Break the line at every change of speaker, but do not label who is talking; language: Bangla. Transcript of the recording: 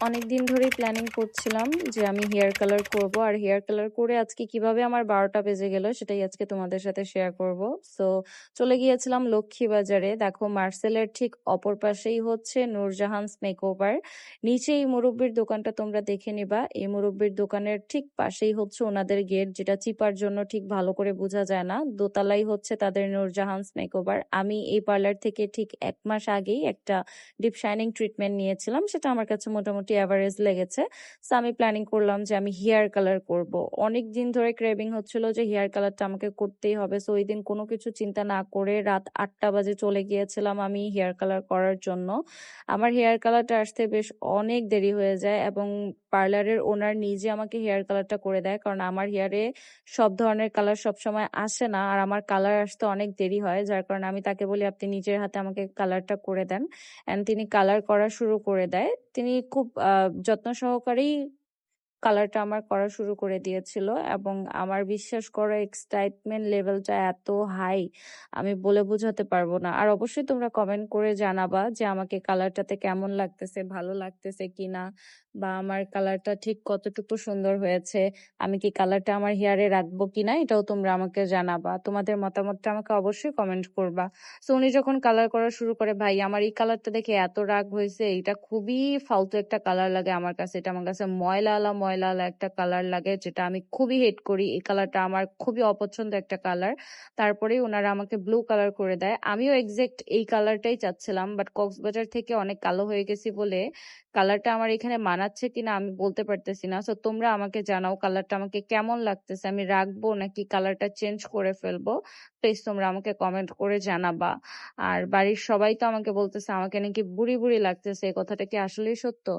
অনেকদিন ধরেই প্ল্যানিং করছিলাম যে আমি হেয়ার কালার করব। আর হেয়ার কালার করে আজকে কিভাবে আমার ১২টা বেজে গেল সেটাই আজকে তোমাদের সাথে শেয়ার করব। সো চলে গিয়েছিলাম লক্ষ্মীবাজারে। দেখো মার্সেলের ঠিক অপর পাশেই হচ্ছে নূরজাহানস মেকওভার। নিচে এই মুরব্বির দোকানটা তোমরা দেখে নিবা। এই মুরব্বির দোকানের ঠিক পাশেই হচ্ছে ওনাদের গেট, যেটা চিপার জন্য ঠিক ভালো করে বোঝা যায় না। দোতলাই হচ্ছে তাদের নূরজাহানস মেকওভার। আমি এই পার্লার থেকে ঠিক ১ মাস আগেই একটা ডিপ শাইনিং ট্রিটমেন্ট নিয়েছিলাম, সেটা আমার কাছে মোটামুটি অ্যাভারেজ লেগেছে। সো আমি প্ল্যানিং করলাম যে আমি হেয়ার কালার করব। অনেক দিন ধরে ক্রেভিং হচ্ছিল যে হেয়ার কালারটা আমাকে করতেই হবে। সো ওই দিন কোনো কিছু চিন্তা না করে রাত ৮টা বাজে চলে গিয়েছিলাম আমি হেয়ার কালার করার জন্য। আমার হেয়ার কালারটা আসতে বেশ অনেক দেরি হয়ে যায় এবং পার্লারের ওনার নিজে আমাকে হেয়ার কালারটা করে দেয়, কারণ আমার হেয়ারে সব ধরনের কালার সবসময় আসে না আর আমার কালার আসতে অনেক দেরি হয়, যার কারণে আমি তাকে বলি আপনি নিজের হাতে আমাকে কালারটা করে দেন। অ্যান্ড তিনি কালার করা শুরু করে দেয়। তিনি খুব যত্ন সহকারেই কালারটা আমার করা শুরু করে দিয়েছিল এবং আমার বিশ্বাস করো এক্সাইটমেন্ট লেভেলটা এত হাই, আমি বলে বোঝাতে পারবো না। আর অবশ্যই তোমরা কমেন্ট করে জানাবা যে আমাকে কালারটাতে কেমন লাগতেছে, ভালো লাগতেছে কিনা, বা আমার কালারটা ঠিক কতটুকু সুন্দর হয়েছে, আমি কি কালারটা আমার হেয়ারে রাখবো কিনা, এটাও তোমরা আমাকে জানাবা। তোমাদের মতামতটা আমাকে অবশ্যই কমেন্ট করবা। সো উনি যখন কালার করা শুরু করে, ভাই আমার এই কালারটা দেখে এত রাগ হয়েছে, এটা খুবই ফালতু একটা কালার লাগে আমার কাছে। এটা আমার কাছে ময়লা ময়লা একটা কালার লাগে, যেটা আমি খুবই হেট করি। এই কালারটা আমার খুবই অপছন্দ একটা কালার। তারপরেই ওনারা আমাকে ব্লু কালার করে দেয়। আমিও এক্সাক্ট এই কালারটাই চাচ্ছিলাম, বাট কক্সবাজার থেকে অনেক কালো হয়ে গেছি বলে কালারটা আমার এখানে মানাচ্ছে কিনা আমি বলতে পারতেছি না। সো তোমরা আমাকে জানাও কালারটা আমাকে কেমন লাগতেছে, আমি রাখবো নাকি কালারটা চেঞ্জ করে ফেলবো। প্লিজ তোমরা আমাকে কমেন্ট করে জানাবা। আর বাড়ির সবাই তো আমাকে বলতেছে আমাকে নাকি বুড়ি বুড়ি লাগতেছে, এই কথাটা কি আসলেই সত্য?